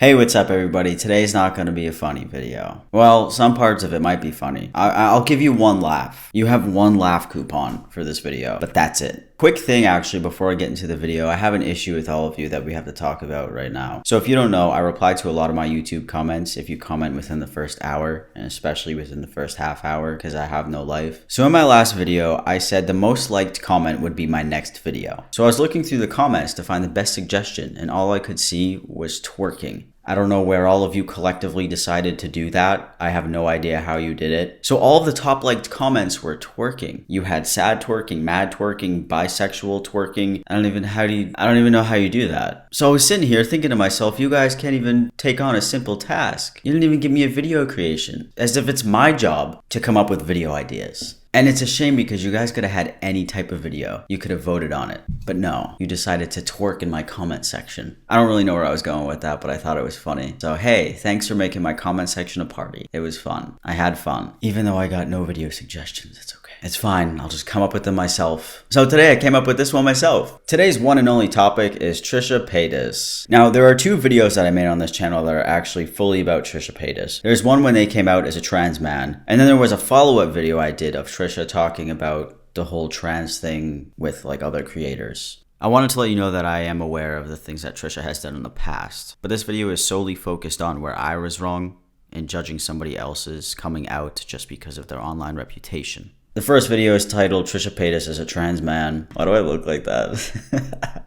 Hey, what's up everybody? Today's not going to be a funny video. Well, some parts of it might be funny. I'll give you one laugh. You have one laugh coupon for this video, but that's it. Quick thing actually before I get into the video, I have an issue with all of you that we have to talk about right now. So if you don't know, I reply to a lot of my YouTube comments if you comment within the first hour, and especially within the first half hour because I have no life. So in my last video, I said the most liked comment would be my next video. So I was looking through the comments to find the best suggestion and all I could see was twerking. I don't know where all of you collectively decided to do that. I have no idea how you did it. So all of the top liked comments were twerking. You had sad twerking, mad twerking, bisexual twerking. I don't even know how you do that. So I was sitting here thinking to myself, you guys can't even take on a simple task. You didn't even give me a video creation, as if it's my job to come up with video ideas. And it's a shame because you guys could have had any type of video. You could have voted on it. But no, you decided to twerk in my comment section. I don't really know where I was going with that, but I thought it was funny. So hey, thanks for making my comment section a party. It was fun. I had fun. Even though I got no video suggestions, it's okay. It's fine. I'll just come up with them myself. So today I came up with this one myself. Today's one and only topic is Trisha Paytas. Now there are two videos that I made on this channel that are actually fully about Trisha Paytas. There's one when they came out as a trans man, and then there was a follow-up video I did of Trisha talking about the whole trans thing with like other creators. I wanted to let you know that I am aware of the things that Trisha has done in the past, but this video is solely focused on where I was wrong in judging somebody else's coming out just because of their online reputation. The first video is titled Trisha Paytas as a trans man. Why do I look like that?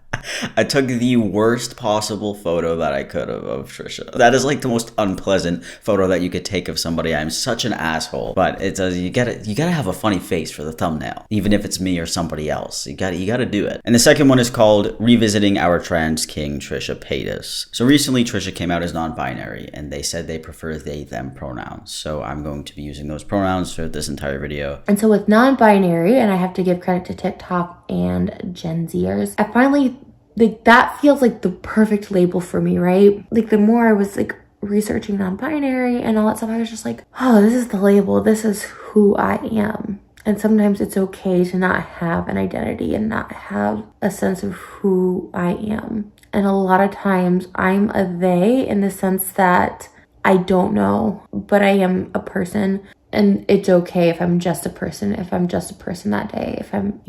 I took the worst possible photo that I could of Trisha. That is like the most unpleasant photo that you could take of somebody. I'm such an asshole. But it's you gotta have a funny face for the thumbnail, even if it's me or somebody else. You gotta do it. And the second one is called Revisiting Our Trans King, Trisha Paytas. So recently Trisha came out as non-binary, and they said they prefer they/them pronouns. So I'm going to be using those pronouns for this entire video. And so with non-binary, and I have to give credit to TikTok and Gen Zers, I finally, like, that feels like the perfect label for me, right? Like, the more I was like researching non-binary and all that stuff, I was just like, oh, this is the label, this is who I am. And sometimes it's okay to not have an identity and not have a sense of who I am. And a lot of times I'm a they in the sense that I don't know, but I am a person. And it's okay if I'm just a person, if I'm just a person that day, if I'm,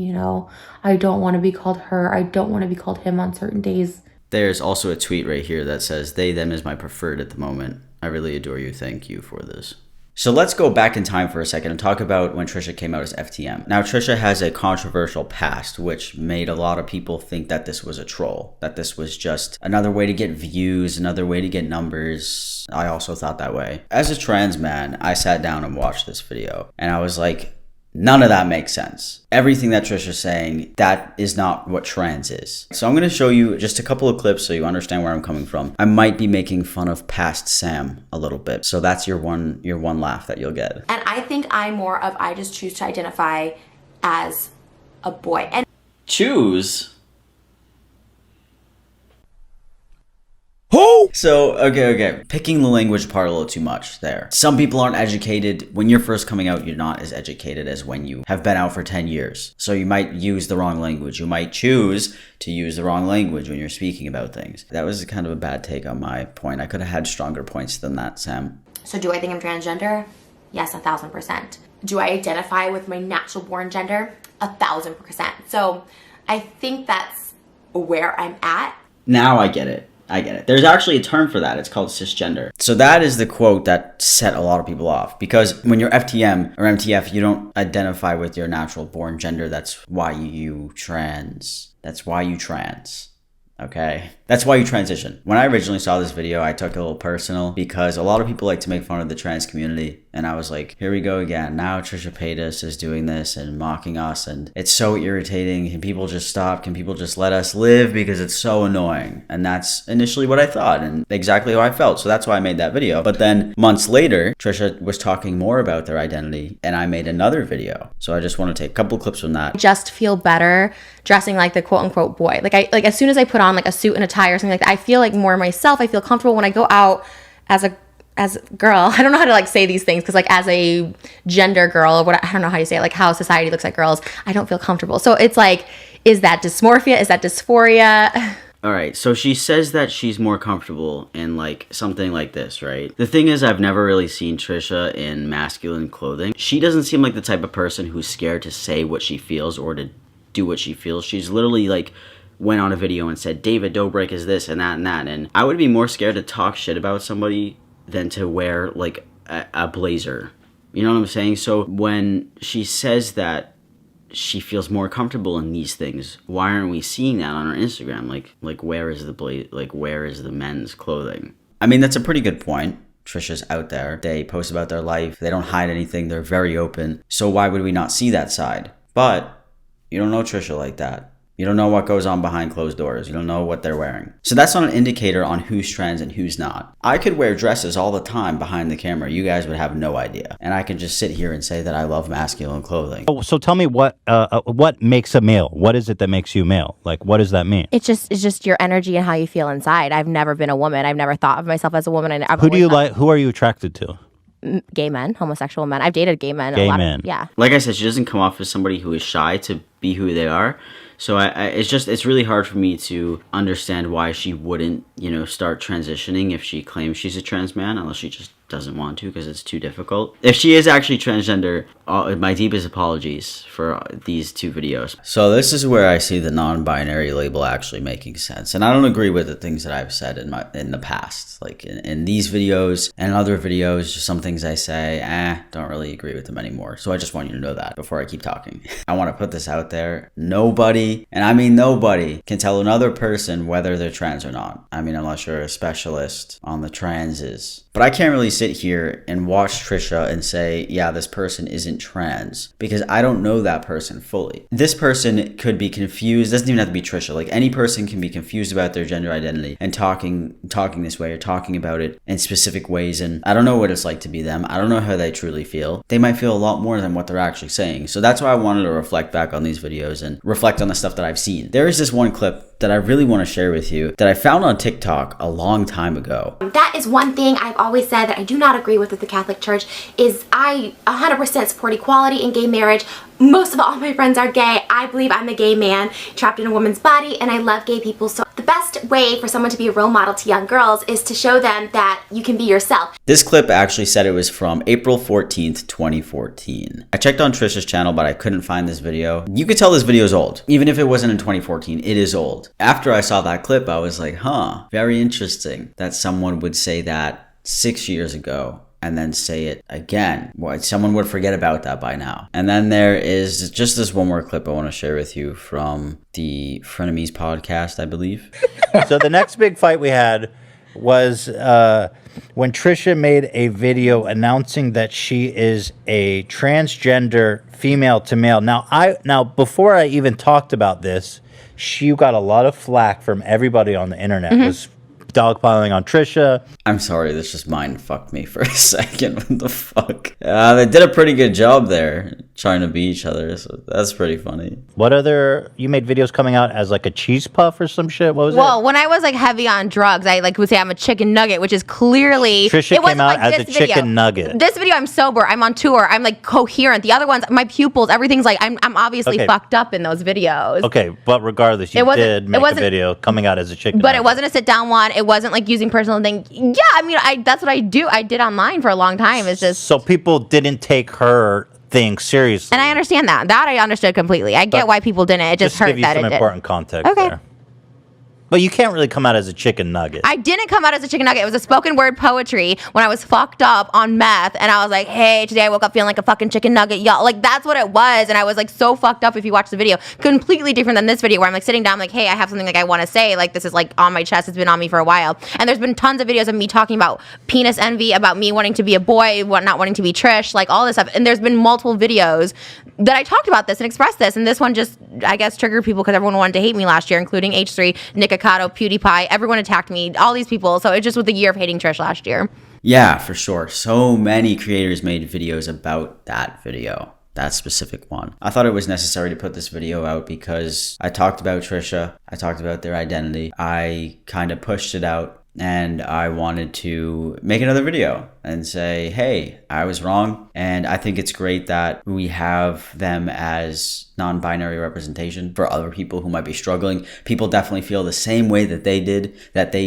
I don't want to be called her, I don't want to be called him on certain days. There's also a tweet right here that says, they/them is my preferred at the moment. I really adore you. Thank you for this. So let's go back in time for a second and talk about when Trisha came out as FTM. Now, Trisha has a controversial past, which made a lot of people think that this was a troll, that this was just another way to get views, another way to get numbers. I also thought that way. As a trans man, I sat down and watched this video, and I was like, none of that makes sense. Everything that Trisha's saying, that is not what trans is. So I'm going to show you just a couple of clips so you understand where I'm coming from. I might be making fun of past Sam a little bit. So that's your one laugh that you'll get. And I think I'm more of, I just choose to identify as a boy. And choose? Who? So, okay. Picking the language part a little too much there. Some people aren't educated. When you're first coming out, you're not as educated as when you have been out for 10 years. So you might use the wrong language. You might choose to use the wrong language when you're speaking about things. That was kind of a bad take on my point. I could have had stronger points than that, Sam. So do I think I'm transgender? Yes, 1,000%. Do I identify with my natural born gender? 1,000%. So I think that's where I'm at. Now I get it. There's actually a term for that. It's called cisgender. So that is the quote that set a lot of people off. Because when you're FTM or MTF, you don't identify with your natural born gender. That's why you trans. Okay? That's why you transition. When I originally saw this video, I took it a little personal because a lot of people like to make fun of the trans community. And I was like, here we go again. Now Trisha Paytas is doing this and mocking us. And it's so irritating. Can people just stop? Can people just let us live? Because it's so annoying. And that's initially what I thought and exactly how I felt. So that's why I made that video. But then months later, Trisha was talking more about their identity and I made another video. So I just want to take a couple clips from that. Just feel better dressing like the quote unquote boy. Like as soon as I put on like a suit and a tie or something like that, I feel like more myself. I feel comfortable when I go out as a girl. I don't know how to like say these things because like as a gender girl or what, I don't know how you say it, like how society looks at girls, I don't feel comfortable. So it's like, is that dysmorphia? Is that dysphoria? All right, so she says that she's more comfortable in like something like this, right? The thing is, I've never really seen Trisha in masculine clothing. She doesn't seem like the type of person who's scared to say what she feels or to do what she feels. She's literally like went on a video and said David Dobrik is this and that and that, and I would be more scared to talk shit about somebody than to wear like a blazer. You know what I'm saying? So when she says that she feels more comfortable in these things, why aren't we seeing that on her Instagram? Like where is the men's clothing? I mean, that's a pretty good point. Trisha's out there. They post about their life. They don't hide anything. They're very open. So why would we not see that side? But you don't know Trisha like that. You don't know what goes on behind closed doors. You don't know what they're wearing. So that's not an indicator on who's trans and who's not. I could wear dresses all the time behind the camera. You guys would have no idea. And I could just sit here and say that I love masculine clothing. Oh, so tell me what makes a male? What is it that makes you male? Like, what does that mean? It's just your energy and how you feel inside. I've never been a woman. I've never thought of myself as a woman. Who do you like? Who are you attracted to? Gay men, homosexual men. I've dated gay men. Gay men. Yeah. Like I said, she doesn't come off as somebody who is shy to be who they are. So it's really hard for me to understand why she wouldn't, start transitioning if she claims she's a trans man, unless she just doesn't want to because it's too difficult. If she is actually transgender, my deepest apologies for these two videos. So this is where I see the non-binary label actually making sense. And I don't agree with the things that I've said in the past. Like in these videos and other videos, just some things I say, don't really agree with them anymore. So I just want you to know that before I keep talking. I want to put this out there. Nobody, and I mean nobody, can tell another person whether they're trans or not. I mean, unless you're a specialist on the transes. But I can't really sit here and watch Trisha and say, yeah, this person isn't trans, because I don't know that person fully. This person could be confused. Doesn't even have to be Trisha. Like, any person can be confused about their gender identity and talking this way or talking about it in specific ways. And I don't know what it's like to be them. I don't know how they truly feel. They might feel a lot more than what they're actually saying. So that's why I wanted to reflect back on these videos and reflect on the stuff that I've seen. There is this one clip that I really want to share with you that I found on TikTok a long time ago. That is one thing I've always said that I do not agree with the Catholic Church is I 100% support equality in gay marriage. Most of all my friends are gay. I believe I'm a gay man trapped in a woman's body, and I love gay people. So the best way for someone to be a role model to young girls is to show them that you can be yourself. This clip actually said it was from April 14th, 2014. I checked on Trisha's channel, but I couldn't find this video. You could tell this video is old. Even if it wasn't in 2014, it is old. After I saw that clip, I was like, very interesting that someone would say that 6 years ago and then say it again. Well, someone would forget about that by now. And then there is just this one more clip I want to share with you from the Frenemies podcast, I believe. So the next big fight we had was when Trisha made a video announcing that she is a transgender female to male. Now before I even talked about this, she got a lot of flack from everybody on the internet. Was dogpiling on Trisha. I'm sorry, this just mind fucked me for a second. What the fuck? They did a pretty good job there trying to be each other, so that's pretty funny. What other, you made videos coming out as like a cheese puff or some shit? What was it? Well, when I was like heavy on drugs, I like would say I'm a chicken nugget, which is clearly Trisha came out as a chicken nugget. This video, I'm sober, I'm on tour, I'm like coherent. The other ones, my pupils, everything's like I'm obviously fucked up in those videos. Okay, but regardless, you did make a video coming out as a chicken nugget. It wasn't a sit down one. It wasn't like using personal thing. Yeah, I mean, that's what I do. I did online for a long time. It's just so people didn't take her thing seriously. And I understand that. That I understood completely. I get why people didn't. It just hurt give you that some it did. important context there. But you can't really come out as a chicken nugget. I didn't come out as a chicken nugget. It was a spoken word poetry when I was fucked up on meth. And I was like, hey, today I woke up feeling like a fucking chicken nugget, y'all. Like, that's what it was. And I was like so fucked up if you watch the video. Completely different than this video where I'm like sitting down like, hey, I have something like I want to say. Like, this is like on my chest. It's been on me for a while. And there's been tons of videos of me talking about penis envy, about me wanting to be a boy, not wanting to be Trish, like all this stuff. And there's been multiple videos that I talked about this and expressed this. And this one just, I guess, triggered people because everyone wanted to hate me last year, including H3, Nick Akato, PewDiePie. Everyone attacked me, all these people. So it just was the year of hating Trish last year. Yeah, for sure. So many creators made videos about that video, that specific one. I thought it was necessary to put this video out because I talked about Trisha. I talked about their identity. I kind of pushed it out and I wanted to make another video and say, hey, I was wrong. And I think it's great that we have them as non-binary representation for other people who might be struggling. People definitely feel the same way that they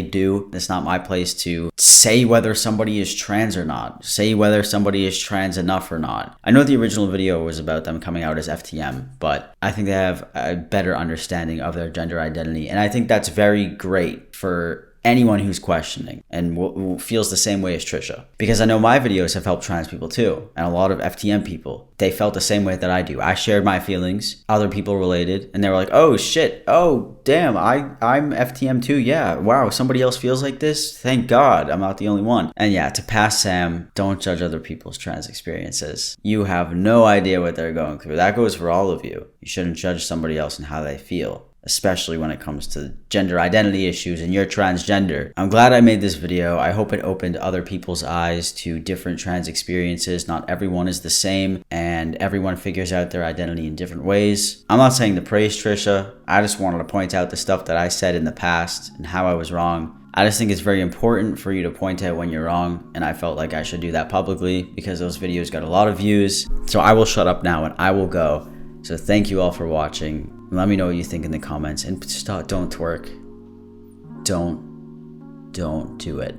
do. It's not my place to say whether somebody is trans or not, say whether somebody is trans enough or not. I know the original video was about them coming out as FTM, but I think they have a better understanding of their gender identity. And I think that's very great for anyone who's questioning and who feels the same way as Trisha. Because I know my videos have helped trans people too, and a lot of FTM people, they felt the same way that I do. I shared my feelings, other people related, and they were like, oh shit, oh damn, I'm FTM too, yeah, wow, somebody else feels like this? Thank God, I'm not the only one. And yeah, to pass Sam, don't judge other people's trans experiences. You have no idea what they're going through. That goes for all of you. You shouldn't judge somebody else and how they feel, especially when it comes to gender identity issues and you're transgender. I'm glad I made this video. I hope it opened other people's eyes to different trans experiences. Not everyone is the same, and everyone figures out their identity in different ways. I'm not saying to praise Trisha. I just wanted to point out the stuff that I said in the past and how I was wrong. I just think it's very important for you to point out when you're wrong, and I felt like I should do that publicly because those videos got a lot of views. So I will shut up now and I will go. So thank you all for watching. Let me know what you think in the comments, and don't twerk. Don't do it.